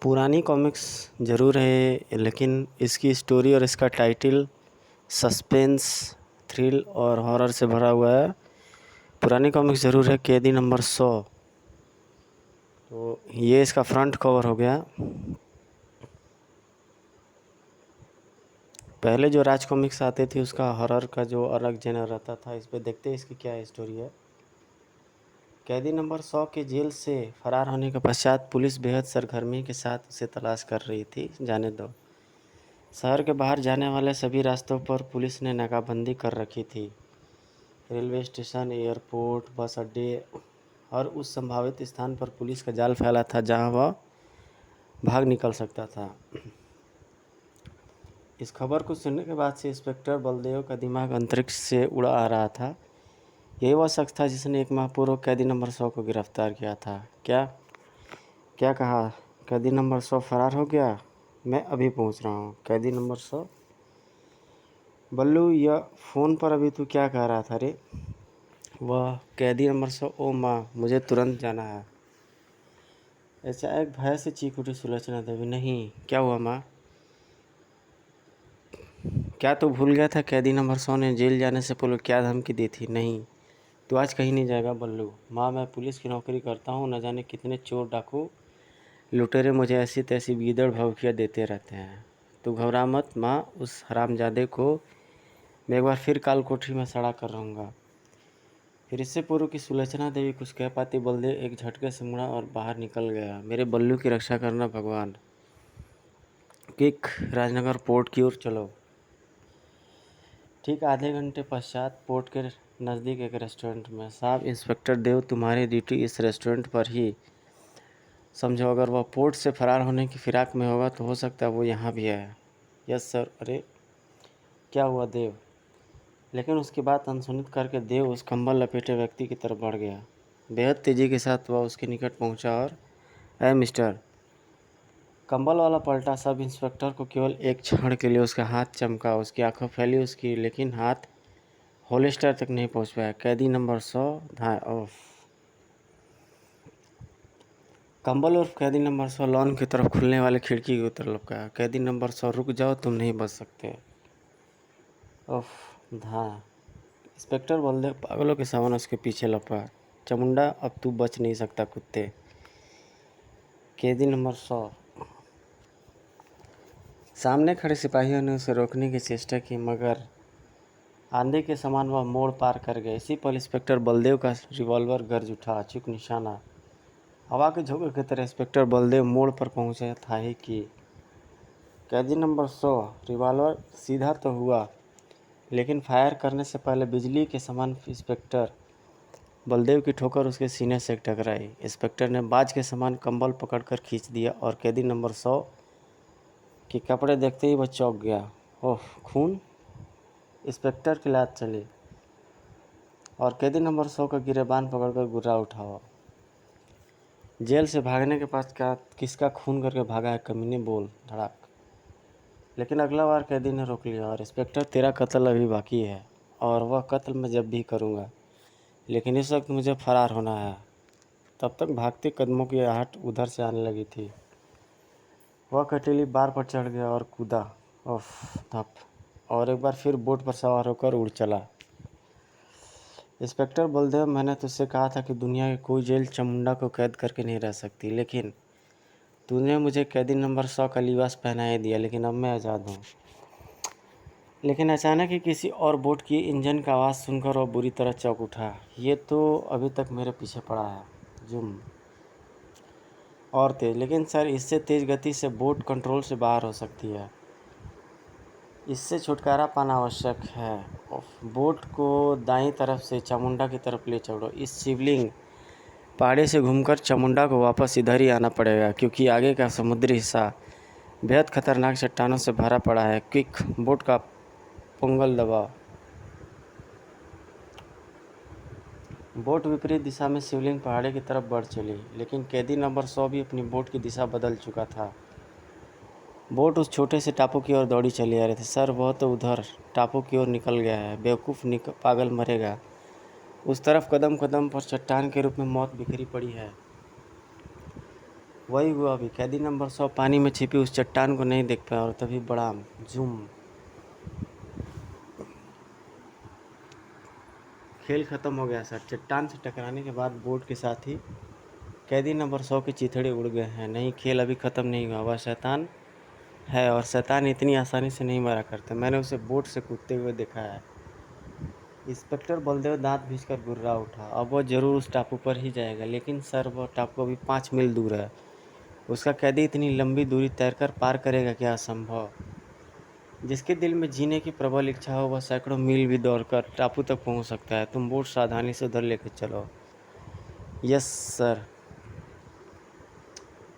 पुरानी कॉमिक्स ज़रूर है, लेकिन इसकी स्टोरी और इसका टाइटल सस्पेंस, थ्रिल और हॉरर से भरा हुआ है। पुरानी कॉमिक्स ज़रूर है, कैदी नंबर 100। तो ये इसका फ्रंट कवर हो गया। पहले जो राज कॉमिक्स आते थे उसका हॉरर का जो अलग जेनर रहता था। इस पे देखते हैं इसकी क्या स्टोरी है। कैदी नंबर 100 के जेल से फरार होने के पश्चात पुलिस बेहद सरगर्मी के साथ उसे तलाश कर रही थी। जाने दो। शहर के बाहर जाने वाले सभी रास्तों पर पुलिस ने नाकाबंदी कर रखी थी। रेलवे स्टेशन, एयरपोर्ट, बस अड्डे और उस संभावित स्थान पर पुलिस का जाल फैला था जहां वह भाग निकल सकता था। इस खबर को सुनने के बाद से इंस्पेक्टर बलदेव का दिमाग अंतरिक्ष से उड़ा आ रहा था। यही वह शख्स था जिसने एक माह पूर्व कैदी नंबर 100 को गिरफ्तार किया था। क्या क्या कहा? कैदी नंबर 100 फरार हो गया? मैं अभी पहुंच रहा हूं। कैदी नंबर 100। बल्लू, यह फ़ोन पर अभी तू क्या कह रहा था रे? वह कैदी नंबर 100। ओ माँ, मुझे तुरंत जाना है। एकाएक भय से चीख उठी सुलोचना देवी। नहीं, क्या हुआ माँ? क्या तू भूल गया था कैदी नंबर 100 ने जेल जाने से पहले क्या धमकी दी थी? नहीं, तू आज कहीं नहीं जाएगा बल्लू। माँ, मैं पुलिस की नौकरी करता हूँ, न जाने कितने चोर, डाकू, लुटेरे मुझे ऐसी तैसी गीदड़ भौंकिया देते रहते हैं। तू घबरा मत माँ, उस हरामजादे को मैं एक बार फिर काल कोठरी में सड़ा कर रहूँगा। फिर इससे पूर्व की सुलोचना देवी कुछ कह पाती, बलदेव एक झटके से मुड़ा और बाहर निकल गया। मेरे बल्लू की रक्षा करना भगवान। किक, राजनगर पोर्ट की ओर चलो। ठीक आधे घंटे पश्चात पोर्ट के नज़दीक एक रेस्टोरेंट में। साहब, इंस्पेक्टर देव, तुम्हारी ड्यूटी इस रेस्टोरेंट पर ही। समझो, अगर वह पोर्ट से फरार होने की फिराक में होगा तो हो सकता है वो यहाँ भी है। Yes sir. अरे क्या हुआ देव? लेकिन उसकी बात अनसुनित करके देव उस कंबल लपेटे व्यक्ति की तरफ बढ़ गया। बेहद तेज़ी के साथ वह उसके निकट पहुंचा और ऐ मिस्टर। कंबल वाला पलटा। सब इंस्पेक्टर को केवल एक क्षण के लिए उसका हाथ चमका। उसकी आंखें फैली उसकी, लेकिन हाथ होलिस्टर तक नहीं पहुंच पाया। कैदी नंबर 100 धाए ऑफ। कंबल और कैदी नंबर 100 लॉन की तरफ खुलने वाली खिड़की की तरफ लपका। कैदी नंबर 100, रुक जाओ, तुम नहीं बच सकते। ओफ धा। इंस्पेक्टर बलदेव पागलों के समान उसके पीछे लपका। चमुंडा, अब तू बच नहीं सकता कुत्ते। कैदी नंबर 100। सामने खड़े सिपाहियों ने उसे रोकने की चेष्टा की, मगर आंधी के समान वह मोड़ पार कर गया। इसी पल इंस्पेक्टर बलदेव का रिवॉल्वर गरज उठा। अचूक निशाना। हवा के झोंके की तरह इंस्पेक्टर बलदेव मोड़ पर पहुंचा था ही कि कैदी नंबर 100 रिवॉल्वर सीधा तो हुआ, लेकिन फायर करने से पहले बिजली के समान इंस्पेक्टर बलदेव की ठोकर उसके सीने से टकराई। इंस्पेक्टर ने बाज के समान कंबल पकड़कर खींच दिया और कैदी नंबर 100 के कपड़े देखते ही वह चौंक गया। ओह, खून! इंस्पेक्टर की लात चली और कैदी नंबर 100 का गिरेबान पकड़कर गुर्रा उठावा। जेल से भागने के पास क्या किसका खून करके भागा है कमीने? बोल। धड़ाक। लेकिन अगला बार कैदी ने रोक लिया। और इंस्पेक्टर, तेरा कत्ल अभी बाकी है, और वह कत्ल मैं जब भी करूँगा, लेकिन इस वक्त मुझे फरार होना है। तब तक भागते कदमों की आहट उधर से आने लगी थी। वह कटीली बार पर चढ़ गया और कूदा। उफ, धप। और एक बार फिर बोट पर सवार होकर उड़ चला। इंस्पेक्टर बलदेव, मैंने तुझसे कहा था कि दुनिया की कोई जेल चामुंडा को कैद करके नहीं रह सकती, लेकिन तूने मुझे कैदी नंबर 100 का लिबास पहना ही दिया, लेकिन अब मैं आज़ाद हूँ। लेकिन अचानक ही किसी और बोट की इंजन का आवाज़ सुनकर वह बुरी तरह चौंक उठा। ये तो अभी तक मेरे पीछे पड़ा है। जुम। और तेज़। लेकिन सर, इससे तेज़ गति से बोट कंट्रोल से बाहर हो सकती है। इससे छुटकारा पाना आवश्यक है। बोट को दाईं तरफ से चामुंडा की तरफ ले चढ़ो। इस शिवलिंग पहाड़ी से घूमकर चामुंडा को वापस इधर ही आना पड़ेगा, क्योंकि आगे का समुद्री हिस्सा बेहद खतरनाक चट्टानों से भरा पड़ा है। क्विक, बोट का पोंगल दबाओ। बोट विपरीत दिशा में शिवलिंग पहाड़ी की तरफ बढ़ चली, लेकिन कैदी नंबर 100 भी अपनी बोट की दिशा बदल चुका था। बोट उस छोटे से टापू की ओर दौड़ी चली आ रही थी। सर, वह तो उधर टापू की ओर निकल गया है। बेवकूफ़, पागल मरेगा। उस तरफ कदम कदम पर चट्टान के रूप में मौत बिखरी पड़ी है। वही हुआ अभी, कैदी नंबर 100 पानी में छिपी उस चट्टान को नहीं देख पाया और तभी बड़ा जूम। खेल ख़त्म हो गया सर। चट्टान से टकराने के बाद बोट के साथ ही कैदी नंबर 100 के चिथड़े उड़ गए हैं। नहीं, खेल अभी ख़त्म नहीं हुआ। वह शैतान है और शैतान इतनी आसानी से नहीं मरा करते। मैंने उसे बोट से कूदते हुए देखा है। इंस्पेक्टर बलदेव दांत भींचकर गुर्रा उठा। अब वह जरूर उस टापू पर ही जाएगा, लेकिन सर वह टापू अभी 5 मील दूर है। उसका कैदी इतनी लंबी दूरी तैरकर पार करेगा क्या? असंभव। जिसके दिल में जीने की प्रबल इच्छा हो वह सैकड़ों मील भी दौड़कर टापू तक पहुंच सकता है। तुम बोट सावधानी से उधर लेकर चलो। Yes sir.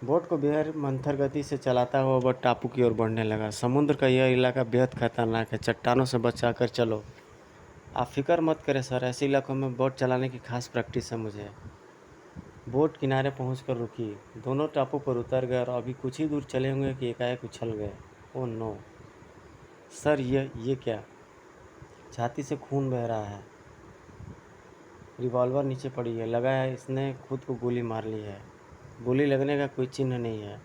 बोट को बेहद मंथर गति से चलाता हुआ वह टापू की ओर बढ़ने लगा। समुद्र का यह इलाका बेहद खतरनाक है, चट्टानों से बचाकर चलो। आप फिक्र मत करें सर, ऐसे इलाकों में बोट चलाने की खास प्रैक्टिस है मुझे। बोट किनारे पहुंचकर रुकी। दोनों टापू पर उतर गए और अभी कुछ ही दूर चले होंगे कि एकाएक उछल गए। ओह नो सर, ये क्या? छाती से खून बह रहा है। रिवॉल्वर नीचे पड़ी है। लगा है इसने खुद को गोली मार ली है। गोली लगने का कोई चिन्ह नहीं है।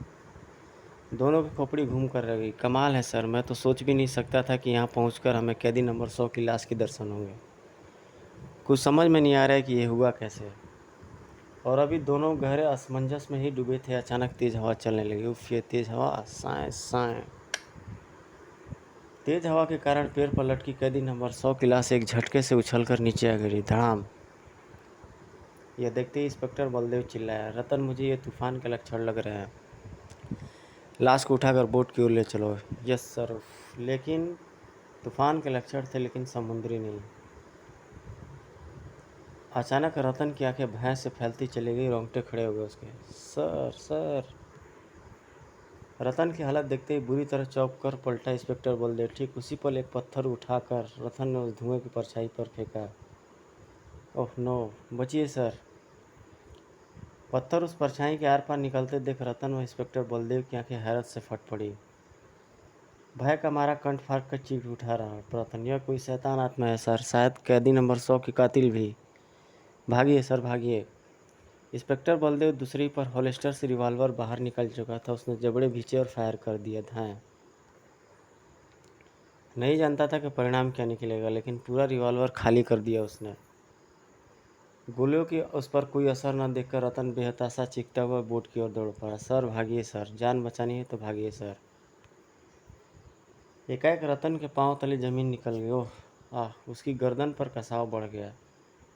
दोनों की खोपड़ी घूम कर रह गई। कमाल है सर, मैं तो सोच भी नहीं सकता था कि यहाँ पहुँचकर हमें कैदी नंबर 100 की लाश के दर्शन होंगे। कुछ समझ में नहीं आ रहा है कि ये हुआ कैसे। और अभी दोनों गहरे असमंजस में ही डूबे थे, अचानक तेज़ हवा चलने लगी। उफ, ये तेज़ हवा! साएं साएं। तेज़ हवा के कारण पेड़ पर लटकी कैदी नंबर 100 की लाश एक झटके से उछलकर नीचे आ गिरी। धड़ाम। यह देखते ही इंस्पेक्टर बलदेव चिल्लाया, रतन, मुझे ये तूफान के लक्षण लग रहे हैं। लाश को उठाकर बोट की ओर ले चलो। Yes sir. लेकिन तूफान के लक्षण थे, लेकिन समुद्री नहीं। अचानक रतन की आंखें भय से फैलती चली गई। रोंगटे खड़े हो गए उसके। Sir sir. रतन की हालत देखते ही बुरी तरह चौंक कर पलटा इंस्पेक्टर बलदेव। ठीक उसी पल एक पत्थर उठाकर रतन ने उस धुएं की परछाई पर फेंका। ओह नो, बचिए सर। पत्थर उस परछाई के आर पार निकलते देख रतन व इंस्पेक्टर बलदेव की आंखें हैरत से फट पड़ी। भय का मारा कंठ फाड़ कर चीख उठा रहा रतन, यह कोई शैतान आत्मा है सर, शायद कैदी नंबर 100 की कातिल भी। भागिए सर, भागिए। इंस्पेक्टर बलदेव दूसरी पर होलिस्टर से रिवॉल्वर बाहर निकल चुका था। उसने जबड़े भींचे और फायर कर दिया। धाएं। नहीं जानता था कि परिणाम क्या निकलेगा, लेकिन पूरा रिवॉल्वर खाली कर दिया उसने। गोलियों की उस पर कोई असर न देखकर रतन बेहताशा चीखता हुआ बोट की ओर दौड़ पड़ा। सर भागिए सर, जान बचानी है तो भागिए सर। एकाएक रतन के पांव तले जमीन निकल गई। ओह उसकी गर्दन पर कसाव बढ़ गया।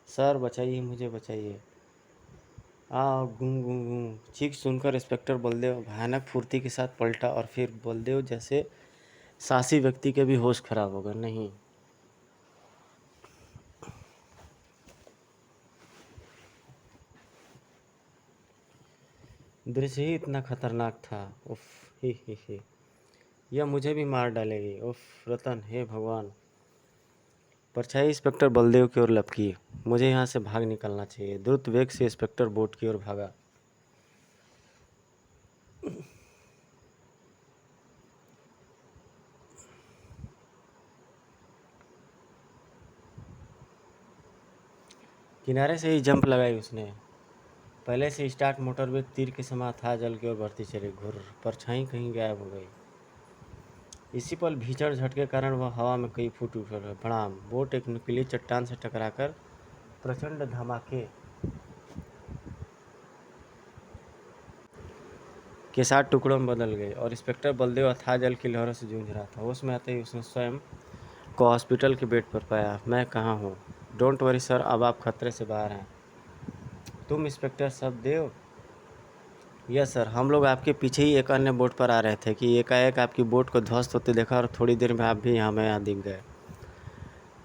सर बचाइए, मुझे बचाइए। गूं गूं गूं। चीख सुनकर इंस्पेक्टर बलदेव भयानक फुर्ती के साथ पलटा और फिर बलदेव जैसे साहसी व्यक्ति के भी होश खराब हो गए। नहीं, दृश्य ही इतना खतरनाक था। उफ, ही। यह मुझे भी मार डालेगी। उफ रतन, हे भगवान। परछाई इंस्पेक्टर बलदेव की ओर लपकी। मुझे यहाँ से भाग निकलना चाहिए। द्रुत वेग से इंस्पेक्टर बोट की ओर भागा। किनारे से ही जंप लगाई उसने। पहले से स्टार्ट मोटर वेग तीर के समान था, जल की ओर बढ़ती चली। घुर, परछाई कहीं गायब हो गई। इसी पल भीषण झटके के कारण वह हवा में कई फुट उछल गया। भड़ाम। बोट एक नुकीली चट्टान से टकराकर प्रचंड धमाके के साथ टुकड़ों में बदल गई और इंस्पेक्टर बलदेव अथाह जल की लहरों से जूझ रहा था। होश में आते ही उसने स्वयं को हॉस्पिटल के बेड पर पाया। मैं कहाँ हूँ? डोंट वरी सर, अब आप खतरे से बाहर हैं। तुम इंस्पेक्टर सबदेव? यस सर, हम लोग आपके पीछे ही एक अन्य बोट पर आ रहे थे कि एकाएक आपकी बोट को ध्वस्त होते देखा और थोड़ी देर में आप भी हमें यहाँ दिख गए।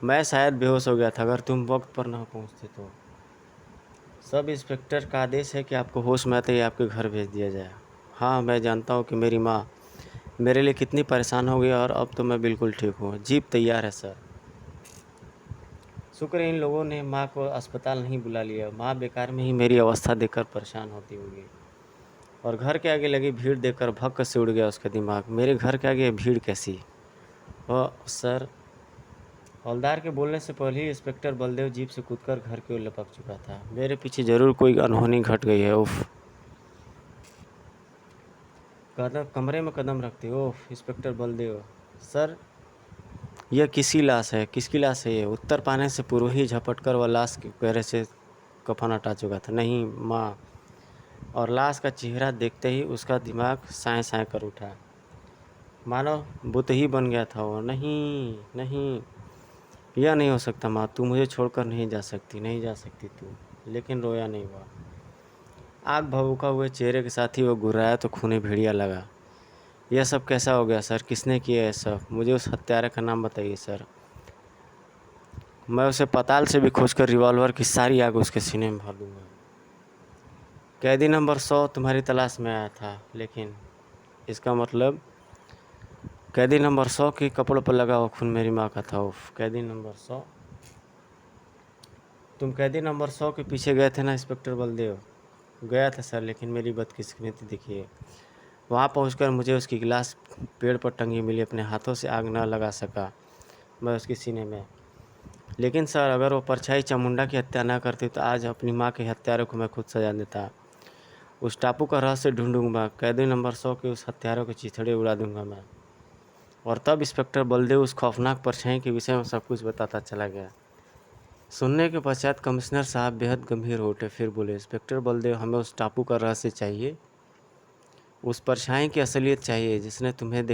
मैं शायद बेहोश हो गया था, अगर तुम वक्त पर न पहुँचते तो। सब इंस्पेक्टर का आदेश है कि आपको होश में आते ही आपके घर भेज दिया जाए। हाँ, मैं जानता हूँ कि मेरी माँ मेरे लिए कितनी परेशान हो गई और अब तो मैं बिल्कुल ठीक हूँ। जीप तैयार है सर। शुक्र है इन लोगों ने माँ को अस्पताल नहीं बुला लिया। माँ बेकार में ही मेरी अवस्था देखकर परेशान होती होगी। और घर के आगे लगी भीड़ देखकर भक्क से उड़ गया उसका दिमाग। मेरे घर के आगे भीड़ कैसी? सर। हवलदार के बोलने से पहले ही इंस्पेक्टर बलदेव जीप से कूदकर घर की ओर लपक चुका था। मेरे पीछे जरूर कोई अनहोनी घट गई है। उफ। कदम कमरे में कदम रखते हो इंस्पेक्टर बलदेव। सर, यह किसकी लाश है? किसकी लाश है ये? उत्तर पाने से पूर्व ही झपट कर वह लाश के गहरे से कफन हटा चुका था। नहीं माँ। और लाश का चेहरा देखते ही उसका दिमाग साए साए कर उठा, मानो बुत ही बन गया था वो। नहीं नहीं, यह नहीं हो सकता माँ, तू मुझे छोड़कर नहीं जा सकती, नहीं जा सकती तू। लेकिन रोया नहीं हुआ। आग भभूका हुए चेहरे के साथ ही वो घुर्राया तो खूनी भेड़िया लगा। यह सब कैसा हो गया सर? किसने किया है सब? मुझे उस हत्यारे का नाम बताइए सर। मैं उसे पताल से भी खोजकर रिवॉल्वर की सारी आग उसके सीने में भर दूंगा। कैदी नंबर 100 तुम्हारी तलाश में आया था, लेकिन इसका मतलब कैदी नंबर 100 के कपड़ों पर लगा हुआ खून मेरी माँ का था। उफ, कैदी नंबर 100। तुम कैदी नंबर 100 के पीछे गए थे ना इंस्पेक्टर बलदेव? गया था सर, लेकिन मेरी बदकिस्मती देखिए, वहाँ पहुँचकर मुझे उसकी गिलास पेड़ पर टंगी मिली। अपने हाथों से आग न लगा सका मैं उसके सीने में। लेकिन सर, अगर वो परछाई चामुंडा की हत्या ना करती तो आज अपनी माँ के हत्यारों को मैं खुद सजा देता। उस टापू का रहस्य ढूंढूंगा, कैदी नंबर 100 के उस हत्यारों के चिथड़े उड़ा दूंगा मैं। और तब इंस्पेक्टर बलदेव उस खौफनाक परछाई के विषय में सब कुछ बताता चला गया। सुनने के पश्चात कमिश्नर साहब बेहद गंभीर हो उठे। फिर बोले, इंस्पेक्टर बलदेव, हमें उस टापू का रहस्य चाहिए, उस परछाई की असलियत चाहिए जिसने तुम्हारे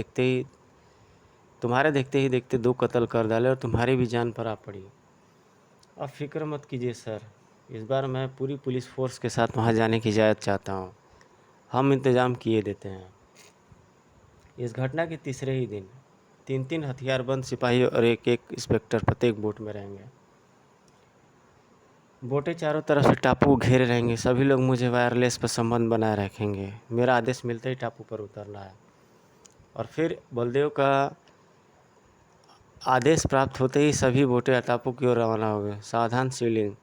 देखते ही देखते 2 कत्ल कर डाले और तुम्हारी भी जान पर आ पड़ी। अब फिक्र मत कीजिए सर, इस बार मैं पूरी पुलिस फोर्स के साथ वहाँ जाने की इजाज़त चाहता हूँ। हम इंतज़ाम किए देते हैं। इस घटना के तीसरे ही दिन 3-3 हथियारबंद सिपाही और एक इंस्पेक्टर प्रत्येक बोट में रहेंगे। बोटें चारों तरफ से टापू को घेरे रहेंगे। सभी लोग मुझे वायरलेस पर संबंध बनाए रखेंगे। मेरा आदेश मिलते ही टापू पर उतरना है। और फिर बलदेव का आदेश प्राप्त होते ही सभी बोटें टापू की ओर रवाना हो गए। सावधान सीलिंग।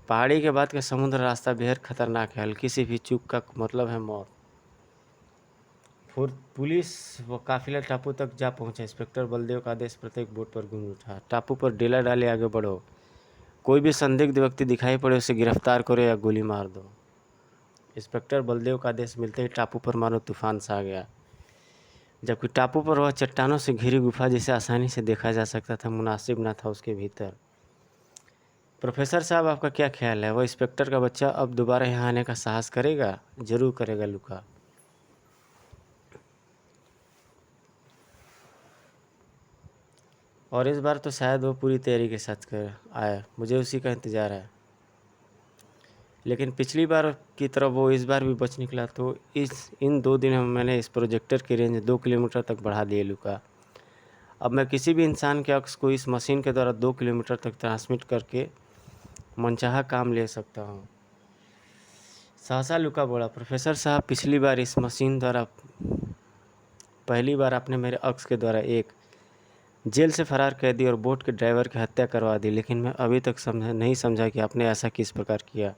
पहाड़ी के बाद का समुद्र रास्ता बेहद खतरनाक है। हल्की सी भी चूक का मतलब है मौत। पुलिस व काफिला टापू तक जा पहुंचा। इंस्पेक्टर बलदेव का आदेश प्रत्येक बोट पर गूंज उठा। टापू पर डेला डाले आगे बढ़ो। कोई भी संदिग्ध व्यक्ति दिखाई पड़े उसे गिरफ्तार करो या गोली मार दो। इंस्पेक्टर बलदेव का आदेश मिलते ही टापू पर मानो तूफान सा आ गया। जबकि टापू पर वह चट्टानों से घिरी गुफा जिसे आसानी से देखा जा सकता था, मुनासिब न था उसके भीतर। प्रोफेसर साहब, आपका क्या ख्याल है? वह इंस्पेक्टर का बच्चा अब दोबारा यहाँ आने का साहस करेगा? जरूर करेगा लुका। और इस बार तो शायद वो पूरी तैयारी के साथ कर आए। मुझे उसी का इंतज़ार है। लेकिन पिछली बार की तरह वो इस बार भी बच निकला तो इन 2 दिनों में मैंने इस प्रोजेक्टर की रेंज 2 किलोमीटर तक बढ़ा दी है लुका। अब मैं किसी भी इंसान के अक्स को इस मशीन के द्वारा 2 किलोमीटर तक ट्रांसमिट करके मनचाहा काम ले सकता हूँ। सहसा लुका बोला, प्रोफेसर साहब, पिछली बार इस मशीन द्वारा पहली बार आपने मेरे अक्स के द्वारा एक जेल से फरार कैदी और बोट के ड्राइवर की हत्या करवा दी, लेकिन मैं अभी तक नहीं समझा कि आपने ऐसा किस प्रकार किया।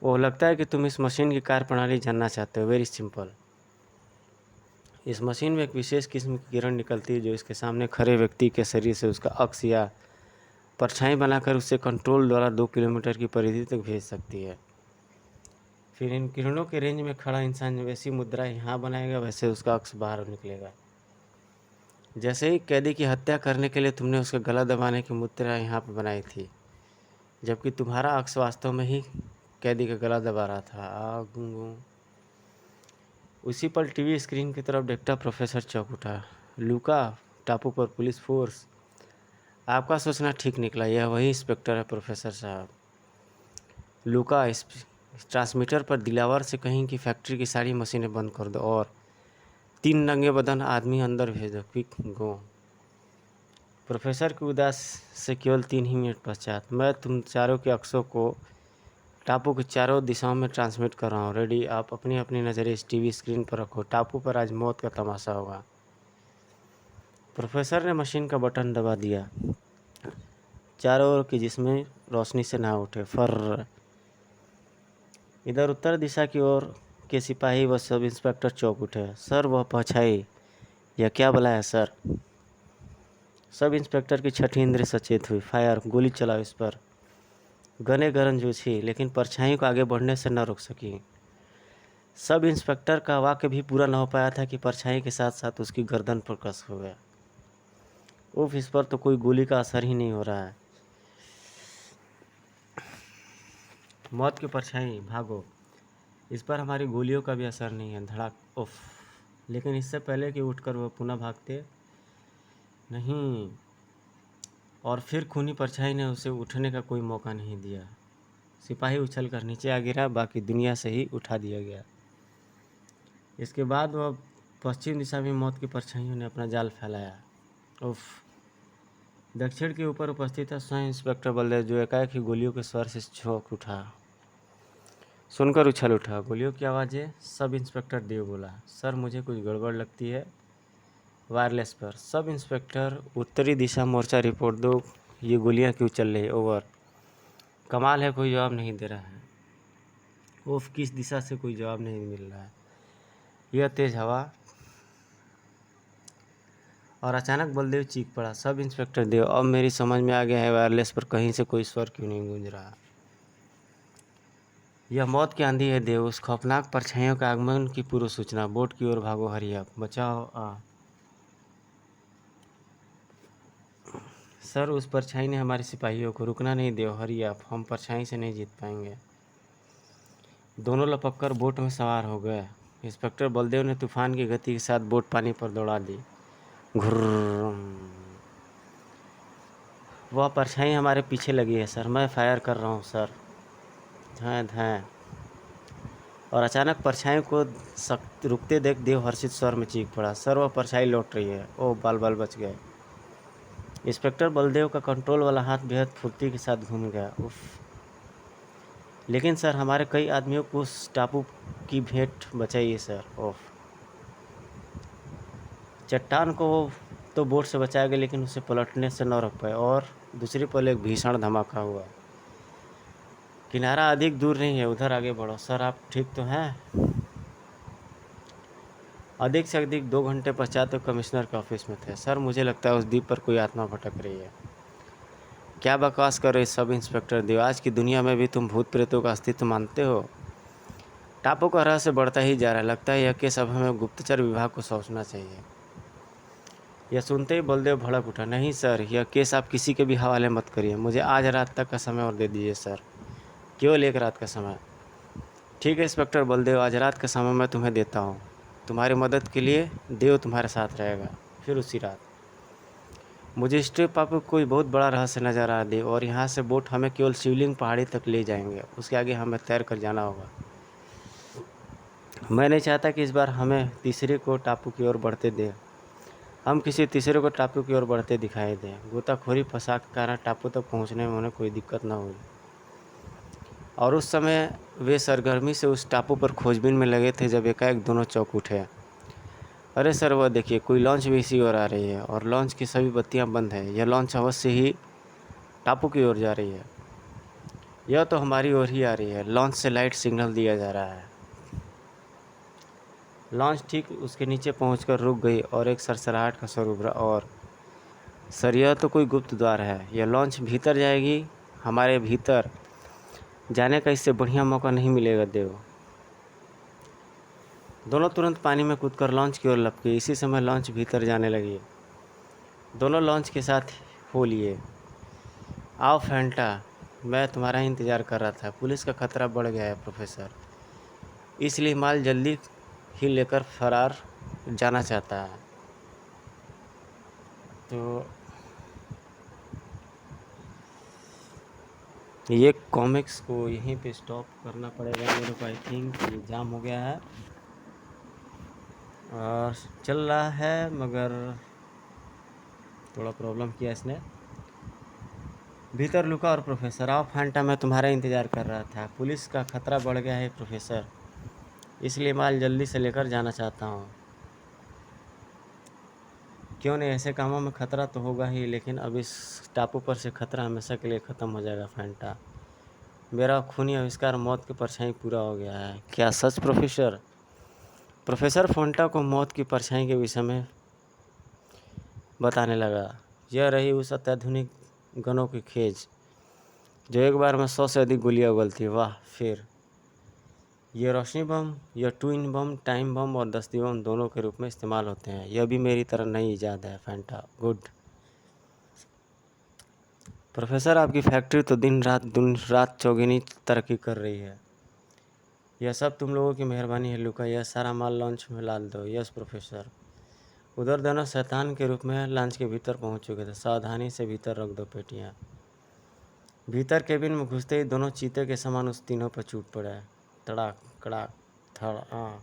वो लगता है कि तुम इस मशीन की कार्यप्रणाली जानना चाहते हो। Very simple. इस मशीन में एक विशेष किस्म की किरण निकलती है जो इसके सामने खड़े व्यक्ति के शरीर से उसका अक्स या परछाई बनाकर उसे कंट्रोल द्वारा 2 किलोमीटर की परिधि तक भेज सकती है। फिर इन किरणों के रेंज में खड़ा इंसान वैसी मुद्रा यहाँ बनाएगा, वैसे उसका अक्स बाहर निकलेगा। जैसे ही कैदी की हत्या करने के लिए तुमने उसका गला दबाने की मुद्रा यहाँ पर बनाई थी, जबकि तुम्हारा अक्स वास्तव में ही कैदी का गला दबा रहा था। उसी पल टीवी स्क्रीन की तरफ देखता प्रोफेसर चौंक उठा। लुका, टापू पर पुलिस फोर्स। आपका सोचना ठीक निकला, यह वही इंस्पेक्टर है प्रोफेसर साहब। लुका, इस ट्रांसमीटर पर दिलावर से कहीं कि फैक्ट्री की सारी मशीनें बंद कर दो और 3 नंगे बदन आदमी अंदर भेज दो। क्विक गो। प्रोफेसर की उदास से केवल 3 ही मिनट पश्चात, मैं तुम चारों के अक्सों को टापू के चारों दिशाओं में ट्रांसमिट कर रहा हूँ। रेडी? आप अपनी अपनी नज़रें इस टीवी स्क्रीन पर रखो। टापू पर आज मौत का तमाशा होगा। प्रोफेसर ने मशीन का बटन दबा दिया। चारों ओर की जिसमें रोशनी से ना उठे। फर्र। इधर उत्तर दिशा की ओर के सिपाही व सब इंस्पेक्टर चौंक उठे। सर, वह परछाई, यह क्या भला है सर? सब इंस्पेक्टर की छठी इंद्रिय सचेत हुई। फायर, गोली चलाओ इस पर। गने गरज जूझी, लेकिन परछाई को आगे बढ़ने से न रोक सकी। सब इंस्पेक्टर का वाक्य भी पूरा न हो पाया था कि परछाई के साथ साथ उसकी गर्दन पर कस हो गया। उफ, इस पर तो कोई गोली का असर ही नहीं हो रहा है। मौत की परछाई भागो, इस पर हमारी गोलियों का भी असर नहीं है। धड़ाक। उफ, लेकिन इससे पहले कि उठकर वह पुनः भागते नहीं, और फिर खूनी परछाई ने उसे उठने का कोई मौका नहीं दिया। सिपाही उछलकर नीचे आ गिरा, बाकी दुनिया से ही उठा दिया गया। इसके बाद वह पश्चिम दिशा में मौत की परछाइयों ने अपना जाल फैलाया। उफ, दक्षिण के ऊपर उपस्थित था स्वयं इंस्पेक्टर बलदेव, जो एकाएक ही गोलियों के स्वर से चौंक उठा, सुनकर उछल उठा। गोलियों की आवाज़ें। सब इंस्पेक्टर देव बोला, सर मुझे कुछ गड़बड़ लगती है। वायरलेस पर, सब इंस्पेक्टर उत्तरी दिशा मोर्चा रिपोर्ट दो, ये गोलियां क्यों चल रही? ओवर। कमाल है, कोई जवाब नहीं दे रहा है। उफ, किस दिशा से कोई जवाब नहीं मिल रहा है। यह तेज हवा। और अचानक बलदेव चीख पड़ा, सब इंस्पेक्टर देव, अब मेरी समझ में आ गया है, वायरलेस पर कहीं से कोई स्वर क्यों नहीं गूंज रहा। यह मौत की आंधी है देव, उस खौफनाक परछाइयों के आगमन की पूर्व सूचना। बोट की ओर भागो, हरिया बचाओ। सर, उस परछाई ने हमारे सिपाहियों को रुकना नहीं दिया। हरिया, हम परछाई से नहीं जीत पाएंगे। दोनों लपक कर बोट में सवार हो गए। इंस्पेक्टर बलदेव ने तूफान की गति के साथ बोट पानी पर दौड़ा दी। घुर्र। वह परछाई हमारे पीछे लगी है सर, मैं फायर कर रहा हूँ सर। धैं धैं। और अचानक परछाई को रुकते देख देव हर्षित स्वर में चीख पड़ा, सर वह परछाई लौट रही है। ओह, बाल बाल बच गए। इंस्पेक्टर बलदेव का कंट्रोल वाला हाथ बेहद फुर्ती के साथ घूम गया। उफ, लेकिन सर हमारे कई आदमियों को उस टापू की भेंट बचाइए सर। ओफ, चट्टान को तो बोट से बचाया गया, लेकिन उसे पलटने से न रोक पाए, और दूसरी पल एक भीषण धमाका हुआ। किनारा अधिक दूर नहीं है, उधर आगे बढ़ो। सर आप ठीक तो हैं? अधिक से अधिक 2 घंटे पश्चात तो कमिश्नर के ऑफिस में थे। सर मुझे लगता है उस द्वीप पर कोई आत्मा भटक रही है। क्या बकवास कर रहे सब इंस्पेक्टर देव, आज की दुनिया में भी तुम भूत प्रेतों का अस्तित्व मानते हो? टापू का रहस्य बढ़ता ही जा रहा है, लगता है यह केस अब हमें गुप्तचर विभाग को सौंपना चाहिए। यह सुनते ही बलदेव भड़क उठा, नहीं सर, यह केस आप किसी के भी हवाले मत करिए, मुझे आज रात तक का समय और दे दीजिए सर, केवल एक रात का समय। ठीक है इंस्पेक्टर बलदेव, आज रात का समय मैं तुम्हें देता हूँ, तुम्हारी मदद के लिए देव तुम्हारे साथ रहेगा। फिर उसी रात मुझे इस ट्रिप पर कोई बहुत बड़ा रहस्य नज़र आ देव, और यहाँ से बोट हमें केवल शिवलिंग पहाड़ी तक ले जाएंगे, उसके आगे हमें तैर कर जाना होगा। मैं नहीं चाहता कि इस बार हमें तीसरे को टापू की ओर बढ़ते दें, हम किसी तीसरे को टापू की ओर बढ़ते दिखाई दें। गोताखोरी फंसा के कारण टापू तक पहुंचने में उन्हें कोई दिक्कत ना हुई। और उस समय वे सरगर्मी से उस टापू पर खोजबीन में लगे थे जब एकाएक दोनों चौंक उठे। अरे सर, वह देखिए, कोई लॉन्च भी इसी ओर आ रही है, और लॉन्च की सभी बत्तियां बंद हैं। यह लॉन्च अवश्य ही टापू की ओर जा रही है। यह तो हमारी ओर ही आ रही है। लॉन्च से लाइट सिग्नल दिया जा रहा है। लॉन्च ठीक उसके नीचे पहुंचकर रुक गई और एक सरसराहट का स्वर उभरा, और सर यह तो कोई गुप्त द्वार है, यह लॉन्च भीतर जाएगी, हमारे भीतर जाने का इससे बढ़िया मौका नहीं मिलेगा देव। दोनों तुरंत पानी में कूदकर लॉन्च की ओर लपके। इसी समय लॉन्च भीतर जाने लगी। दोनों लॉन्च के साथ हो लिए। आओ फैंटा, मैं तुम्हारा ही इंतज़ार कर रहा था। पुलिस का खतरा बढ़ गया है प्रोफेसर, इसलिए माल जल्दी ही लेकर फरार जाना चाहता है। तो ये कॉमिक्स को यहीं पे स्टॉप करना पड़ेगा मेरे को, आई थिंक ये जाम हो गया है और चल रहा है, मगर थोड़ा प्रॉब्लम किया इसने। भीतर लुका और प्रोफेसर, आओ फैंटा, मैं तुम्हारा इंतज़ार कर रहा था। पुलिस का खतरा बढ़ गया है प्रोफेसर, इसलिए माल जल्दी से लेकर जाना चाहता हूँ। क्यों नहीं, ऐसे कामों में खतरा तो होगा ही, लेकिन अब इस टापू पर से खतरा हमेशा के लिए ख़त्म हो जाएगा फैंटा। मेरा खूनी आविष्कार मौत की परछाई पूरा हो गया है। क्या सच प्रोफेसर? प्रोफेसर फोंटा को मौत की परछाई के विषय में बताने लगा। यह रही उस अत्याधुनिक गनों की खेज जो एक बार में 100 से अधिक गोलियां उगलती। वाह! फिर ये रोशनी बम, यह to in bomb, time bomb और दस्ती बम दोनों के रूप में इस्तेमाल होते हैं। यह भी मेरी तरह नई ईजाद है। Fanta good. प्रोफेसर आपकी फैक्ट्री तो दिन रात चौगुनी तरक्की कर रही है। यह सब तुम लोगों की मेहरबानी है लूका। यह सारा माल लॉन्च में डाल दो। Yes professor. उधर दोनों शैतान के रूप में लॉन्च के भीतर पहुंच चुके थे। सावधानी से भीतर रख दो पेटियां। भीतर केबिन में घुसते ही दोनों चीते के समान उस तीनों पर छूट पड़े। तड़ाक कड़ाक थड़ा।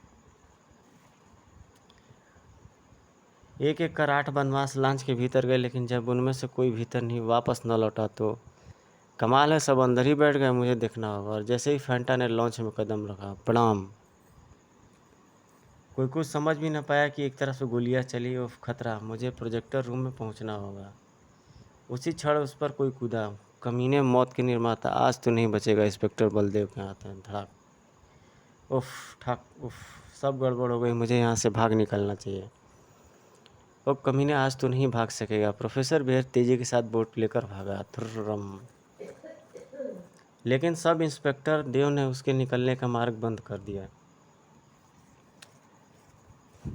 एक एक कर 8 बदमाश लॉन्च के भीतर गए, लेकिन जब उनमें से कोई भीतर नहीं वापस न लौटा तो कमाल है, सब अंदर ही बैठ गए। मुझे देखना होगा। और जैसे ही फैंटा ने लॉन्च में कदम रखा, प्रणाम। कोई कुछ समझ भी न पाया कि एक तरफ से गोलियां चली। उफ खतरा, मुझे प्रोजेक्टर रूम में पहुंचना होगा। उसी क्षण उस पर कोई कूदा। कमीने, मौत के निर्माता, आज तो नहीं बचेगा। इंस्पेक्टर बलदेव के हाथ में धड़ाक। उफ ठक उफ, सब गड़बड़ हो गई। मुझे यहाँ से भाग निकलना चाहिए। वो कमीने, आज तो नहीं भाग सकेगा। प्रोफेसर बेहद तेजी के साथ बोट लेकर भागा। थुर्रम। लेकिन सब इंस्पेक्टर देव ने उसके निकलने का मार्ग बंद कर दिया।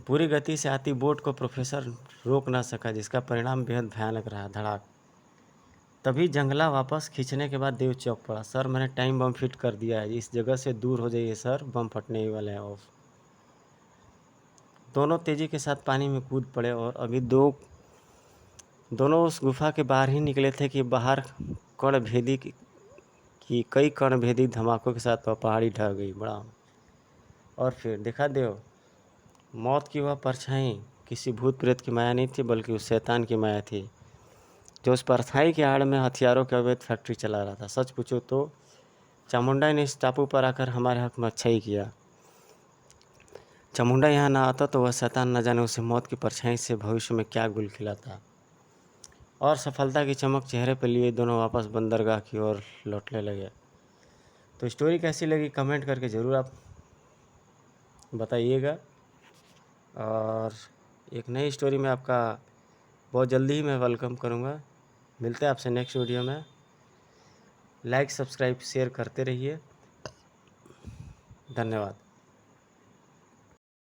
पूरी गति से आती बोट को प्रोफेसर रोक ना सका, जिसका परिणाम बेहद भयानक रहा। धड़ाक। तभी जंगला वापस खींचने के बाद देव चौंक पड़ा। सर, मैंने टाइम बम फिट कर दिया है। इस जगह से दूर हो जाइए सर, बम फटने ही वाले हैं। ऑफ। दोनों तेजी के साथ पानी में कूद पड़े और अभी दोनों उस गुफा के बाहर ही निकले थे कि बाहर कई कण भेदी धमाकों के साथ वह पहाड़ी ढह गई। बड़ा। और फिर देखा देव, मौत की वह परछाई किसी भूत प्रेत की माया नहीं थी, बल्कि उस शैतान की माया थी जो उस परछाई की आड़ में हथियारों की अवैध फैक्ट्री चला रहा था। सच पूछो तो चामुंडा ने इस टापू पर आकर हमारे हक में अच्छा ही किया। चामुंडा यहाँ ना आता तो वह शैतान न जाने उसे मौत की परछाई से भविष्य में क्या गुल खिलाता। और सफलता की चमक चेहरे पर लिए दोनों वापस बंदरगाह की ओर लौटने लगे। तो स्टोरी कैसी लगी कमेंट करके ज़रूर आप बताइएगा। और एक नई स्टोरी में आपका बहुत जल्दी ही मैं वेलकम करूँगा। मिलते हैं आपसे नेक्स्ट वीडियो में। लाइक सब्सक्राइब शेयर करते रहिए। धन्यवाद।